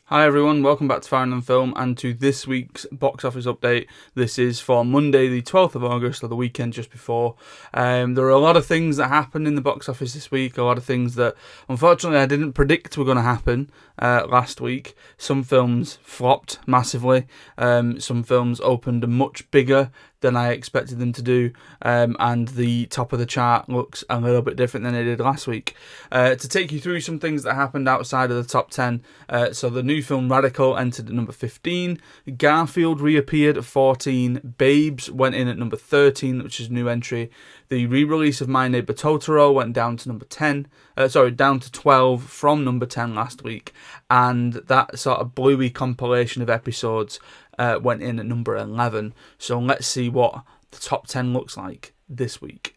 Hi everyone, welcome back to Farrand Film and to this week's box office update. This is for Monday the 12th of August, or the weekend just before. There are a lot of things that happened in the box office this week, a lot of things that unfortunately I didn't predict were going to happen last week. Some films flopped massively, some films opened much bigger than I expected them to do, and the top of the chart looks a little bit different than it did last week. To take you through some things that happened outside of the top 10, so the new film Radical entered at number 15, Garfield reappeared at 14, Babes went in at number 13, which is a new entry. The re-release of My Neighbor Totoro went down to down to 12 from number 10 last week, and that sort of bluey compilation of episodes went in at number 11. So let's see what the top 10 looks like this week.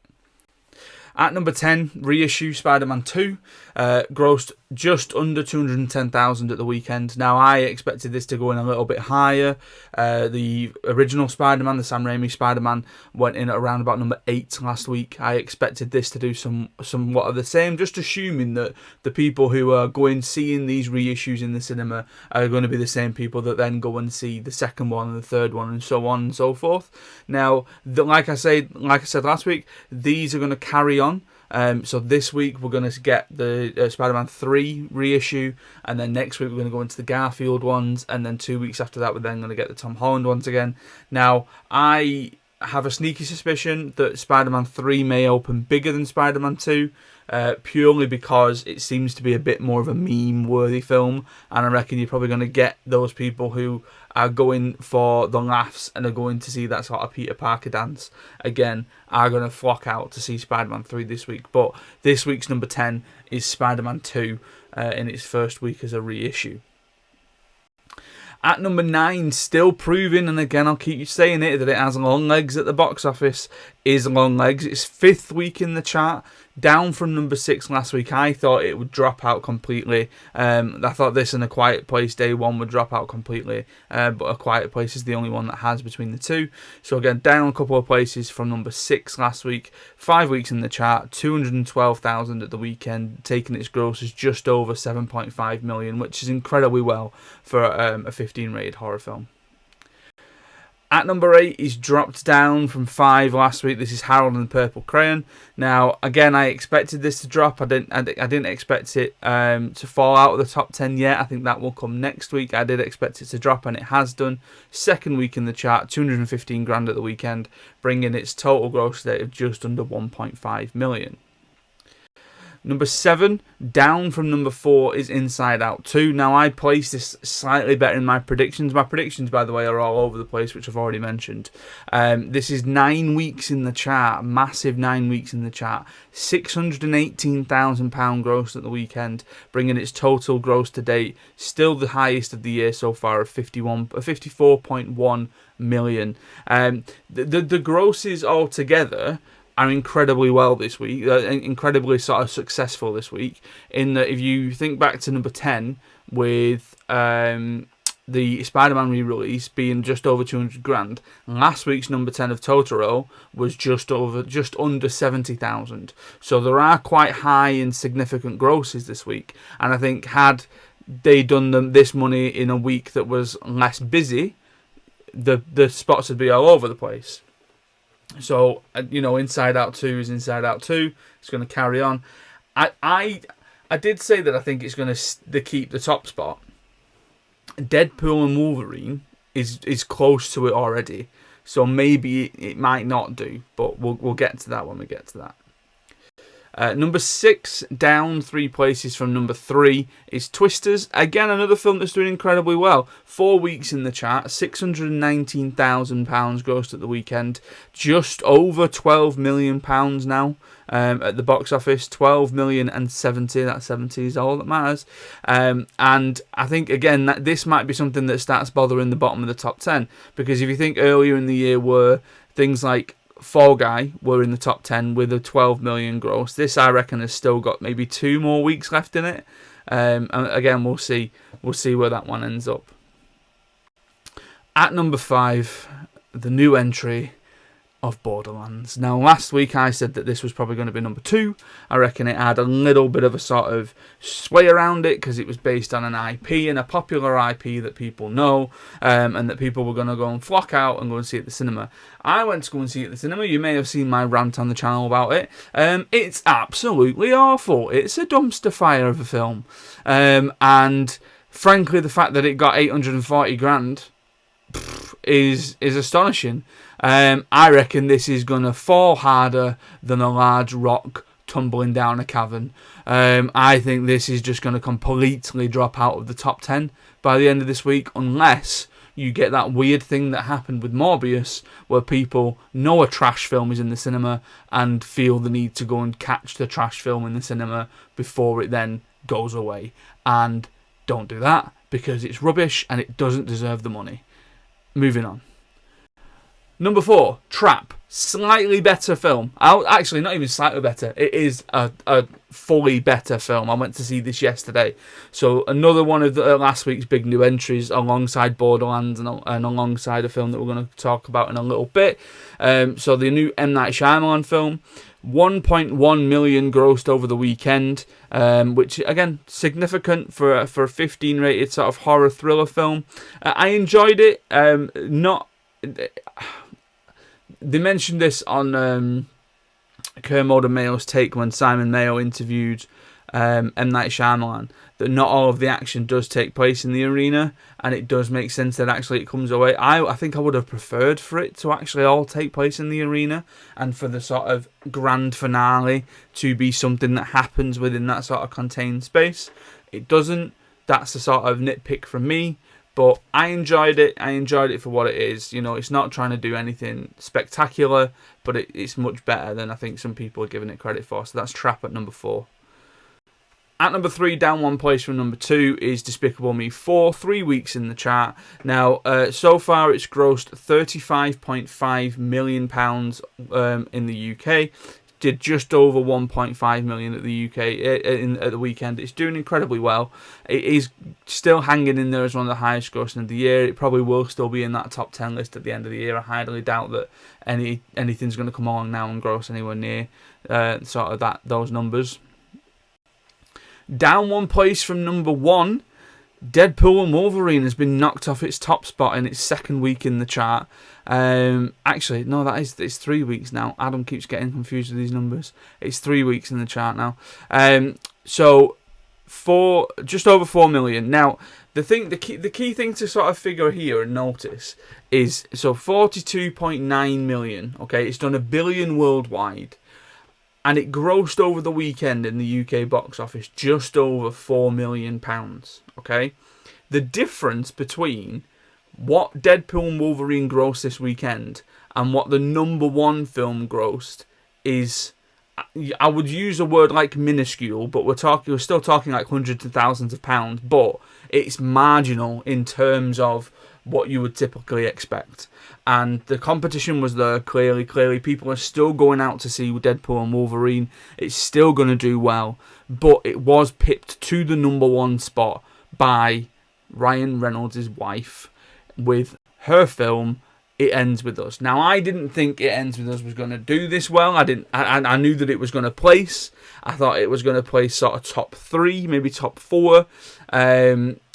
At number 10, reissue Spider-Man 2 grossed just under 210,000 at the weekend. Now, I expected this to go in a little bit higher. The original Spider-Man, the Sam Raimi Spider-Man, went in at around about number 8 last week. I expected this to do somewhat of the same, just assuming that the people who are going seeing these reissues in the cinema are going to be the same people that then go and see the second one and the third one and so on and so forth. Now, like I said last week, these are going to carry on. So this week we're going to get the Spider-Man 3 reissue, and then next week we're going to go into the Garfield ones, and then 2 weeks after that we're then going to get the Tom Holland ones again. Now, I have a sneaky suspicion that Spider-Man 3 may open bigger than Spider-Man 2, purely because it seems to be a bit more of a meme-worthy film, and I reckon you're probably going to get those people who are going for the laughs and are going to see that sort of Peter Parker dance again, are going to flock out to see Spider-Man 3 this week. But this week's number 10 is Spider-Man 2 in its first week as a reissue. At number 9, still proving, and again I'll keep saying it, that it has long legs at the box office, is Long Legs. It's 5th week in the chart, down from number 6 last week. I thought it would drop out completely. I thought this and A Quiet Place Day 1 would drop out completely, but A Quiet Place is the only one that has between the two. So again, down a couple of places from number 6 last week. 5 weeks in the chart, 212,000 at the weekend, taking its grosses just over 7.5 million, which is incredibly well for a 15 rated horror film. At number 8, he's dropped down from 5 last week. This is Harold and the Purple Crayon. Now, again, I expected this to drop. I didn't expect it to fall out of the top 10 yet. I think that will come next week. I did expect it to drop, and it has done. 2nd week in the chart, 215 grand at the weekend, bringing its total gross rate of just under 1.5 million. Number 7, down from number 4, is Inside Out 2. Now, I placed this slightly better in my predictions. My predictions, by the way, are all over the place, which I've already mentioned. This is 9 weeks in the chart, massive 9 weeks in the chart. £618,000 gross at the weekend, bringing its total gross to date, still the highest of the year so far, of 54.1 million. The grosses altogether are incredibly well this week, incredibly sort of successful this week, in that if you think back to number 10 with the Spider-Man re-release being just over 200 grand, last week's number 10 of Totoro was just under 70,000. So there are quite high and significant grosses this week, and I think had they done this money in a week that was less busy, the spots would be all over the place. So, Inside Out 2 is Inside Out 2. It's going to carry on. I did say that I think it's going to keep the top spot. Deadpool and Wolverine is close to it already. So maybe it might not do. But we'll get to that when we get to that. Number 6, down 3 places from number 3, is Twisters. Again, another film that's doing incredibly well. 4 weeks in the chart, £619,000 grossed at the weekend. Just over £12 million now at the box office. 12 million and 70. That 70 is all that matters. And I think, again, that this might be something that starts bothering the bottom of the top 10. Because if you think earlier in the year were things like Fall Guy were in the top 10 with a 12 million gross. This, I reckon, has still got maybe 2 more weeks left in it. And again, we'll see where that one ends up. At number 5, the new entry, of Borderlands. Now, last week I said that this was probably going to be number 2. I reckon it had a little bit of a sort of sway around it because it was based on an IP and a popular IP that people know, and that people were going to go and flock out and go and see at the cinema. I went to go and see it at the cinema. You may have seen my rant on the channel about it. It's absolutely awful. It's a dumpster fire of a film. And frankly, the fact that it got 840 grand is astonishing. I reckon this is going to fall harder than a large rock tumbling down a cavern. I think this is just going to completely drop out of the top 10 by the end of this week, unless you get that weird thing that happened with Morbius, where people know a trash film is in the cinema and feel the need to go and catch the trash film in the cinema before it then goes away. And don't do that, because it's rubbish and it doesn't deserve the money. Moving on. Number 4, Trap. Slightly better film. Actually, not even slightly better. It is a fully better film. I went to see this yesterday. So another one of the last week's big new entries, alongside Borderlands and alongside a film that we're going to talk about in a little bit. So the new M. Night Shyamalan film. 1.1 million grossed over the weekend, which again significant for a 15 rated sort of horror thriller film. I enjoyed it. They mentioned this on Kermode and Mayo's Take when Simon Mayo interviewed M. Night Shyamalan, that not all of the action does take place in the arena, and it does make sense that actually it comes away. I think I would have preferred for it to actually all take place in the arena, and for the sort of grand finale to be something that happens within that sort of contained space. It doesn't. That's a sort of nitpick from me. But I enjoyed it. I enjoyed it for what it is. You know, it's not trying to do anything spectacular, but it's much better than I think some people are giving it credit for. So that's Trap at number 4. At number 3, down 1 place from number 2, is Despicable Me 4. 3 weeks in the chart. Now, so far it's grossed £35.5 million in the UK. Did just over 1.5 million at the UK at the weekend. It's doing incredibly well. It is still hanging in there as one of the highest grossing of the year. It probably will still be in that top 10 list at the end of the year. I highly doubt that anything's going to come along now and gross anywhere near sort of those numbers. Down 1 place from number 1, Deadpool and Wolverine has been knocked off its top spot in its 2nd week in the chart. Actually, no, it's 3 weeks now. Adam keeps getting confused with these numbers. It's 3 weeks in the chart now. So just over 4 million. Now, the key thing to sort of figure here and notice is, so 42.9 million. Okay, it's done $1 billion worldwide. And it grossed over the weekend in the UK box office just over £4 million. Okay? The difference between what Deadpool and Wolverine grossed this weekend and what the number 1 film grossed is, I would use a word like minuscule, but we're still talking like hundreds of thousands of pounds, but it's marginal in terms of what you would typically expect. And the competition was there, clearly. People are still going out to see Deadpool and Wolverine. It's still going to do well. But it was pipped to the number 1 spot by Ryan Reynolds' wife with her film, It Ends With Us. Now, I didn't think It Ends With Us was going to do this well. I knew that it was going to place. I thought it was going to place sort of top 3, maybe top 4.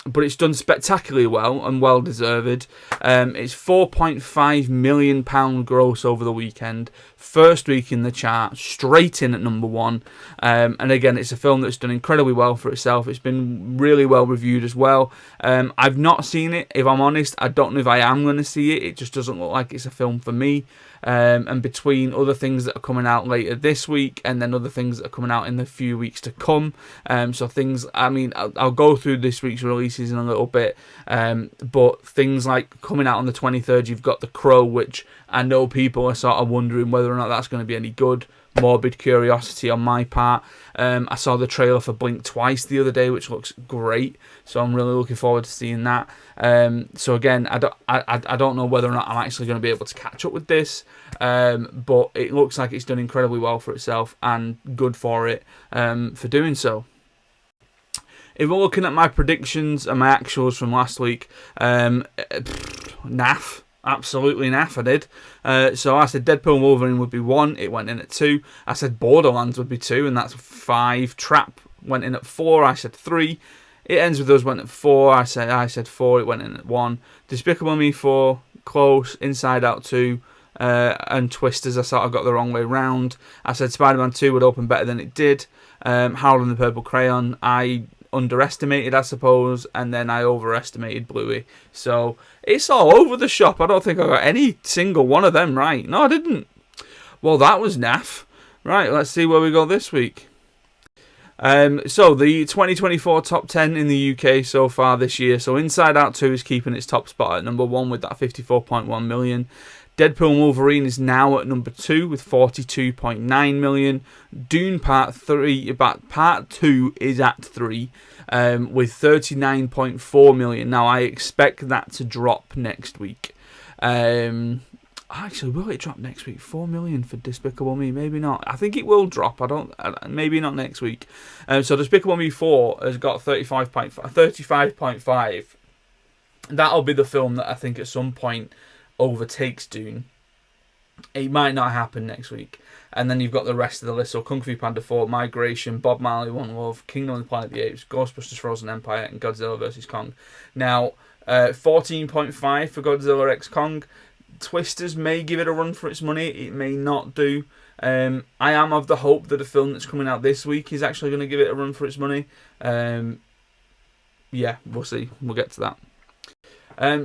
But it's done spectacularly well and well deserved. It's £4.5 million gross over the weekend. 1st week in the chart, straight in at number 1. And again, it's a film that's done incredibly well for itself. It's been really well reviewed as well. I've not seen it, if I'm honest. I don't know if I am going to see it. It just doesn't look like it's a film for me. And between other things that are coming out later this week and then other things that are coming out in the few weeks to come. So things, I mean, I'll go through this week's releases in a little bit. But things like coming out on the 23rd, you've got The Crow, which I know people are sort of wondering whether or not that's going to be any good. Morbid curiosity on my part. I saw the trailer for Blink Twice the other day, which looks great. So I'm really looking forward to seeing that. So again, I don't know whether or not I'm actually going to be able to catch up with this. But it looks like it's done incredibly well for itself and good for it for doing so. If we're looking at my predictions and my actuals from last week, naff. absolutely naff, I did. So I said Deadpool and Wolverine would be 1, it went in at 2. I said Borderlands would be 2, and that's 5. Trap went in at 4, I said 3. It Ends With Us went at 4, I said 4, it went in at 1. Despicable Me 4, close. Inside Out 2, and Twisters I sort of got the wrong way round. I said Spider-Man 2 would open better than it did. Howlin' the Purple Crayon I underestimated, I suppose, and then I overestimated Bluey. So it's all over the shop. I don't think I got any single one of them right. No, I didn't. Well, that was naff. Right, let's see where we go this week. So the 2024 top 10 in the UK so far this year. So Inside Out 2 is keeping its top spot at number 1 with that 54.1 million. Deadpool and Wolverine is now at number 2 with 42.9 million. Dune Part 2 is at 3 with 39.4 million. Now I expect that to drop next week. Actually, will it drop next week? 4 million for Despicable Me? Maybe not. I think it will drop. Maybe not next week. So Despicable Me 4 has got 35.5. That'll be the film that I think at some point overtakes Dune. It might not happen next week. And then you've got the rest of the list. So Kung Fu Panda 4, Migration, Bob Marley, One Love, Kingdom of the Planet of the Apes, Ghostbusters Frozen Empire, and Godzilla vs. Kong. Now, 14.5 for Godzilla x Kong. Twisters may give it a run for its money. It may not do. I am of the hope that a film that's coming out this week is actually going to give it a run for its money. Yeah, we'll see. We'll get to that.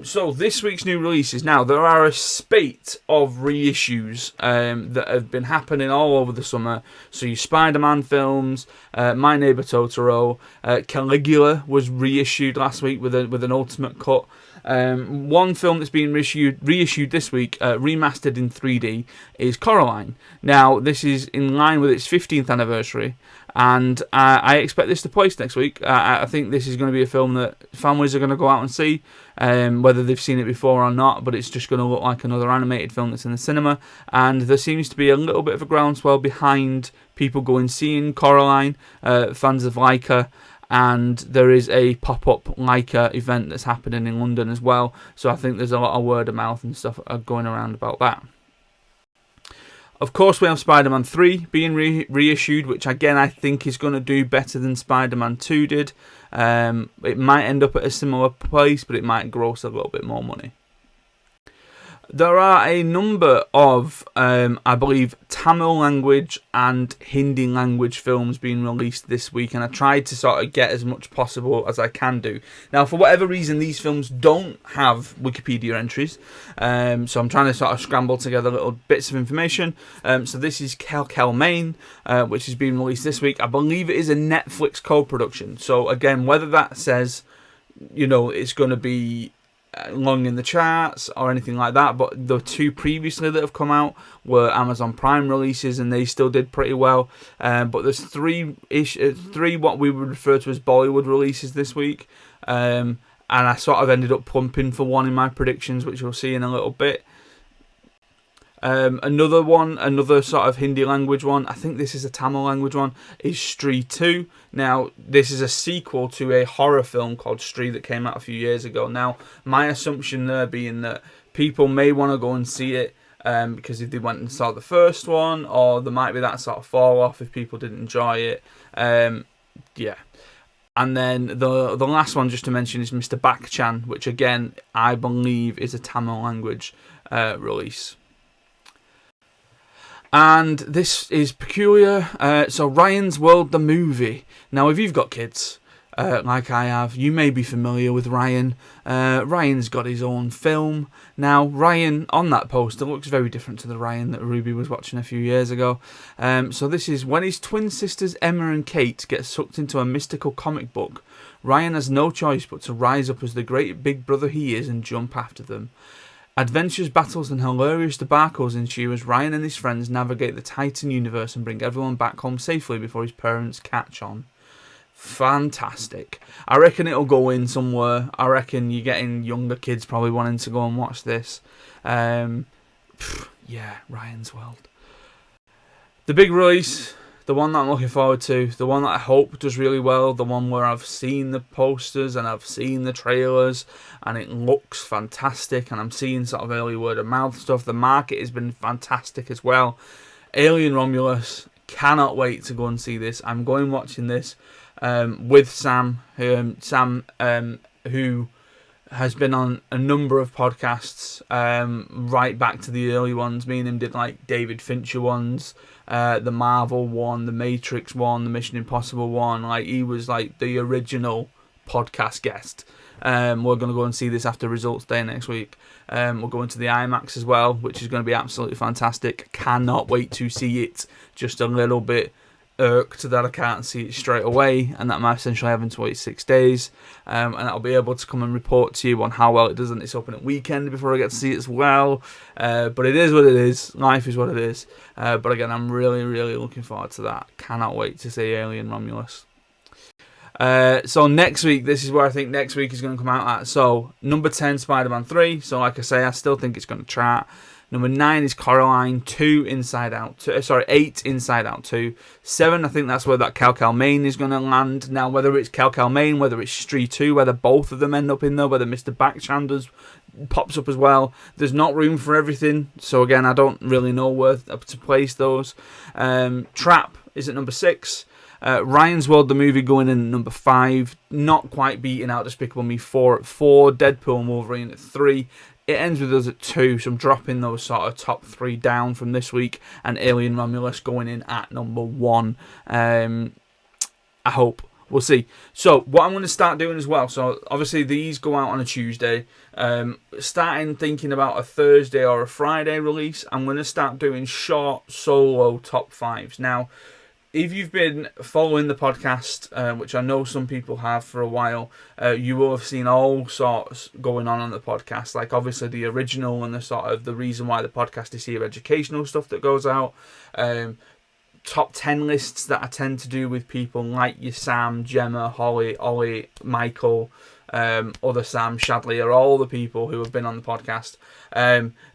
So this week's new releases. Now, there are a spate of reissues that have been happening all over the summer. So your Spider-Man films, My Neighbor Totoro, Caligula was reissued last week with an ultimate cut. One film that's been reissued this week, remastered in 3D, is Coraline. Now, this is in line with its 15th anniversary, and I expect this to place next week. I think this is going to be a film that families are going to go out and see, whether they've seen it before or not, but it's just going to look like another animated film that's in the cinema, and there seems to be a little bit of a groundswell behind people going seeing Coraline, fans of Laika, and there is a pop-up Laika event that's happening in London as well, so I think there's a lot of word of mouth and stuff going around about that. Of course, we have Spider-Man 3 being reissued, which again I think is going to do better than Spider-Man 2 did. It might end up at a similar place, but it might gross a little bit more money. There are a number of, I believe, Tamil language and Hindi language films being released this week, and I tried to sort of get as much possible as I can do. Now, for whatever reason, these films don't have Wikipedia entries, so I'm trying to sort of scramble together little bits of information. So this is Kel Main, which is being released this week. I believe it is a Netflix co-production. So again, whether that says, it's going to be long in the charts or anything like that, but the two previously that have come out were Amazon Prime releases, and they still did pretty well. But there's three what we would refer to as Bollywood releases this week, and I sort of ended up plumping for one in my predictions, which you'll see in a little bit. Another sort of Hindi language one, I think this is a Tamil language one, is Stree 2. Now, this is a sequel to a horror film called Stree that came out a few years ago. Now, my assumption there being that people may want to go and see it because if they went and saw the first one, or there might be that sort of fall off if people didn't enjoy it. Yeah. And then the last one just to mention is Mr. Bakchan, which again, I believe is a Tamil language release. And this is peculiar. So Ryan's World, the movie. Now, if you've got kids, like I have, you may be familiar with Ryan. Ryan's got his own film. Now, Ryan, on that poster, looks very different to the Ryan that Ruby was watching a few years ago. So this is when his twin sisters Emma and Kate get sucked into a mystical comic book. Ryan has no choice but to rise up as the great big brother he is and jump after them. Adventures, battles, and hilarious debacles ensue as Ryan and his friends navigate the Titan universe and bring everyone back home safely before his parents catch on. Fantastic. I reckon it'll go in somewhere. I reckon you're getting younger kids probably wanting to go and watch this. Yeah, Ryan's World. The big release the one that I'm looking forward to, the one that I hope does really well, the one where I've seen the posters and I've seen the trailers and it looks fantastic, and I'm seeing sort of early word of mouth stuff. The market has been fantastic as well. Alien Romulus, cannot wait to go and see this. I'm going watching this with Sam, who has been on a number of podcasts, right back to the early ones. Me and him did like David Fincher ones, the Marvel one, the Matrix one, the Mission Impossible one. Like, he was like the original podcast guest. We're going to go and see this after results day next week. We're going to the IMAX as well, which is going to be absolutely fantastic. Cannot wait to see it. Just a little bit irked that I can't see it straight away, and that I'm essentially having to wait 6 days, and I'll be able to come and report to you on how well it does on its opening weekend before I get to see it as well. But it is what it is. Life is what it is. But again, I'm really, really looking forward to that. Cannot wait to see Alien Romulus. So next week, this is where I think next week is going to come out at. So number 10, Spider-Man 3. So like I say, I still think it's going to chart. Number 9 is Coraline. 8 Inside Out 2. 7, I think that's where that Cal Maine is going to land. Now, whether it's Cal Maine, whether it's Stree 2, whether both of them end up in there, whether Mr. Backchanders pops up as well, there's not room for everything. So again, I don't really know where to place those. Trap is at number 6. Ryan's World, the movie, going in at number 5. Not quite beating out Despicable Me 4 at 4. Deadpool and Wolverine at 3. It ends with us at 2, so I'm dropping those sort of top 3 down from this week, and Alien Romulus going in at number 1. I hope. We'll see. So, what I'm going to start doing as well, so obviously these go out on a Tuesday. Starting thinking about a Thursday or a Friday release, I'm going to start doing short solo top 5s. Now, if you've been following the podcast, which I know some people have for a while, you will have seen all sorts going on the podcast. Like, obviously the original and the sort of the reason why the podcast is here, educational stuff that goes out, top 10 lists that I tend to do with people like your Sam, Gemma, Holly, Ollie, Michael, other Sam, Shadley, are all the people who have been on the podcast.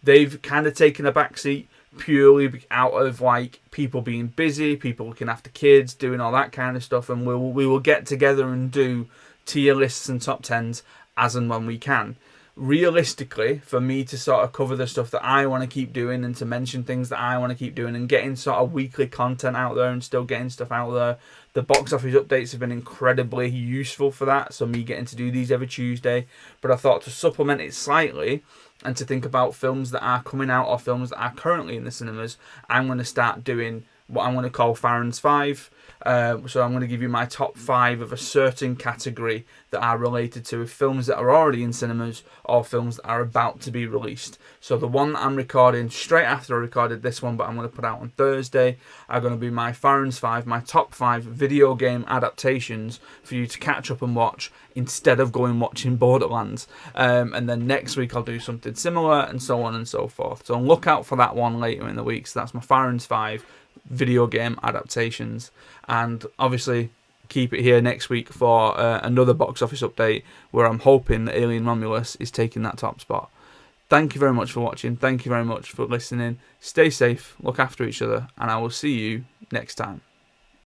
They've kind of taken a backseat purely out of like people being busy, people looking after kids, doing all that kind of stuff, and we will get together and do tier lists and top 10s as and when we can. Realistically, for me to sort of cover the stuff that I want to keep doing and to mention things that I want to keep doing and getting sort of weekly content out there and still getting stuff out there, the box office updates have been incredibly useful for that, so me getting to do these every Tuesday. But I thought to supplement it slightly and to think about films that are coming out or films that are currently in the cinemas, I'm going to start doing what I'm going to call Farrand's 5. So I'm going to give you my top 5 of a certain category that are related to films that are already in cinemas or films that are about to be released. So the one that I'm recording straight after I recorded this one, but I'm going to put out on Thursday, are going to be my Farrand's 5, my top 5 video game adaptations for you to catch up and watch instead of going watching Borderlands. And then next week I'll do something similar, and so on and so forth. So look out for that one later in the week. So that's my Farrand's 5 video game adaptations, and obviously keep it here next week for another box office update where I'm hoping that Alien Romulus is taking that top spot. Thank you very much for watching. Thank you very much for listening. Stay safe, look after each other, and I will see you next time.